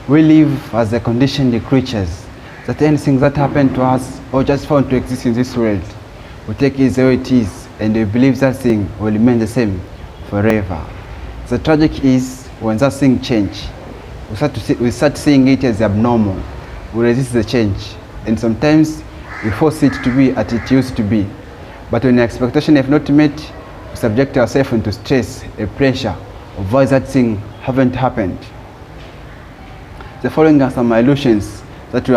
We live as the conditioned creatures, that anything that happened to us or just found to exist in this world, we take it the way it is and we believe that thing will remain the same forever. The tragic is when that thing changes, we start seeing it as abnormal. We resist the change, and sometimes we force it to be as it used to be. But when the expectation is not met, we subject ourselves into stress and pressure of why that thing haven't happened. The following are some illusions that we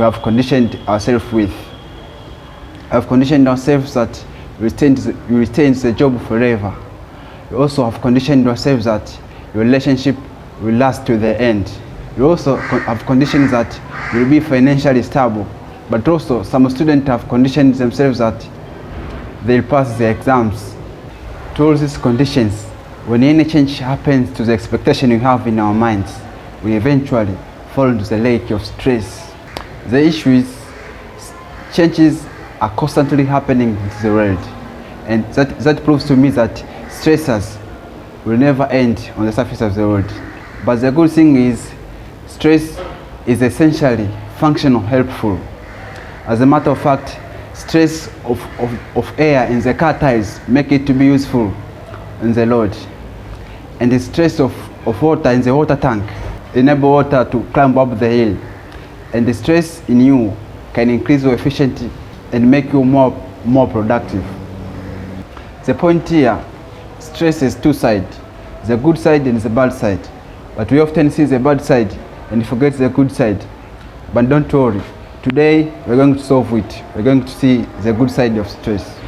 have conditioned ourselves with. We have conditioned ourselves that we retain the job forever. We also have conditioned ourselves that your relationship will last to the end. We also have conditioned that you will be financially stable. But also some students have conditioned themselves that they'll pass the exams. To all these conditions, when any change happens to the expectation we have in our minds, we eventually fall into the lake of stress. The issue is changes are constantly happening in the world, and that proves to me that stressors will never end on the surface of the world. But the good thing is, stress is essentially functional, helpful. As a matter of fact, stress of air in the car tires make it to be useful in the load, and the stress of water in the water tank enable water to climb up the hill, and the stress in you can increase your efficiency and make you more productive. The point here, stress is two sides, the good side and the bad side, but we often see the bad side and forget the good side. But don't worry, today we're going to solve it. We're going to see the good side of stress.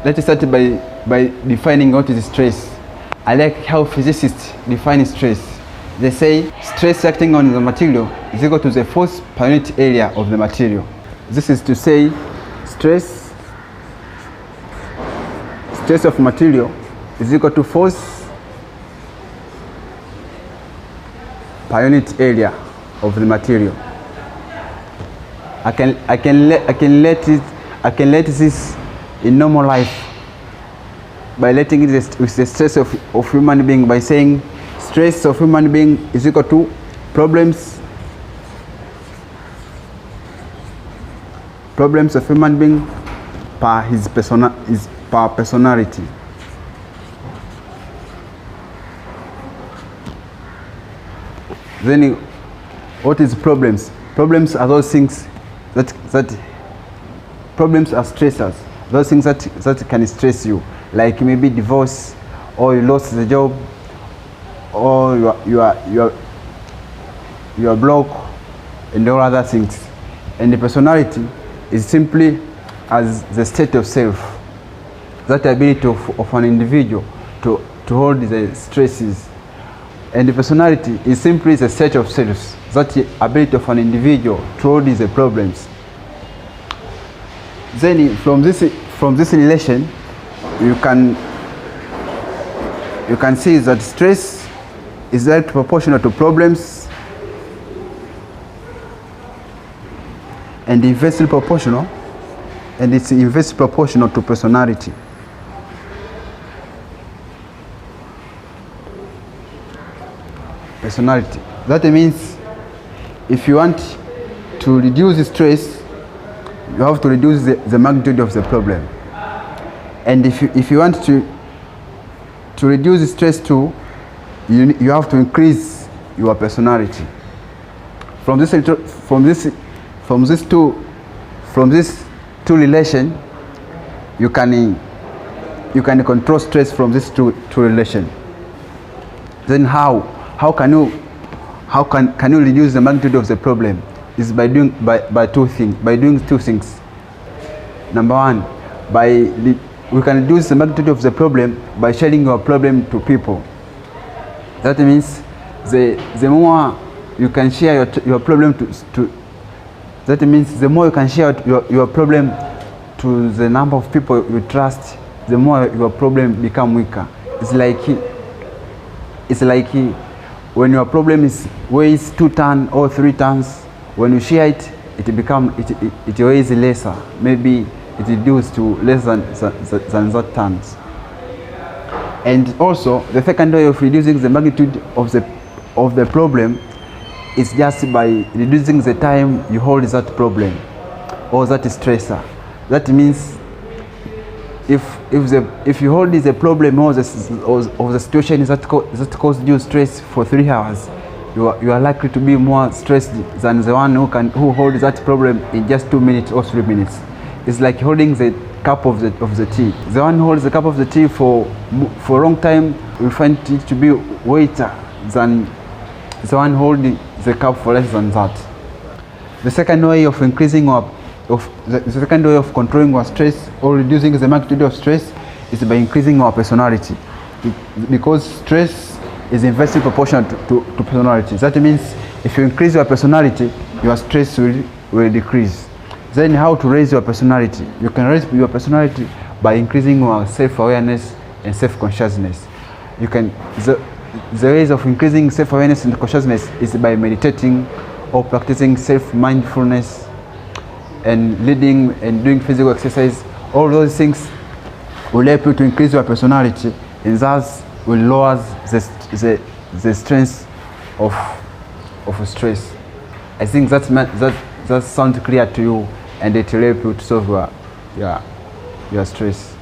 Let's start by defining what is stress. I like how physicists define stress. They say stress acting on the material is equal to the force per unit area of the material. This is to say, stress of material is equal to force per unit area of the material. I can let this in normal life by letting it with the stress of human being, by saying stress of human being is equal to problems of human being per his personality. Then what is problems? Problems are those things that problems are stressors, those things that can stress you, like maybe divorce, or you lost the job, or you are broke, and all other things. And the personality is simply as the state of self, that ability of an individual to hold the stresses. And the personality is simply the state of self, that ability of an individual to hold the problems. Then from this relation, you can see that stress is directly proportional to problems and inversely proportional, and it's inversely proportional to personality. Personality. That means if you want to reduce the stress, you have to reduce the magnitude of the problem. And if you want to reduce the stress too, you have to increase your personality. From this two relation, you can control stress from this two relation. Then how can you reduce the magnitude of the problem? Is by doing two things. Number one, we can reduce the magnitude of the problem by sharing your problem to people. That means the more you can share your problem that means the more you can share your problem to the number of people you trust, the more your problem become weaker. It's like when your problem weighs 2 tons or 3 tons, when you share it, it weighs lesser. Maybe it reduces to less than that tons. And also the second way of reducing the magnitude of the problem is just by reducing the time you hold that problem or that stressor. That means if you hold the problem or the situation that caused you stress for 3 hours, you are likely to be more stressed than the one who holds that problem in just 2 minutes or 3 minutes. It's like holding the cup of the tea. The one who holds the cup of the tea for a long time will find it to be weightier than the one holding the cup for less than that. The second way of the second way of controlling our stress or reducing the magnitude of stress is by increasing our personality, because stress is inversely proportional to personality. That means if you increase your personality, your stress will decrease. Then how to raise your personality? You can raise your personality by increasing your self-awareness and self-consciousness. The ways of increasing self-awareness and consciousness is by meditating or practicing self-mindfulness and leading and doing physical exercise. All those things will help you to increase your personality, and thus will lower the strength of stress. I think that sounds clear to you, and it will help you to solve your stress.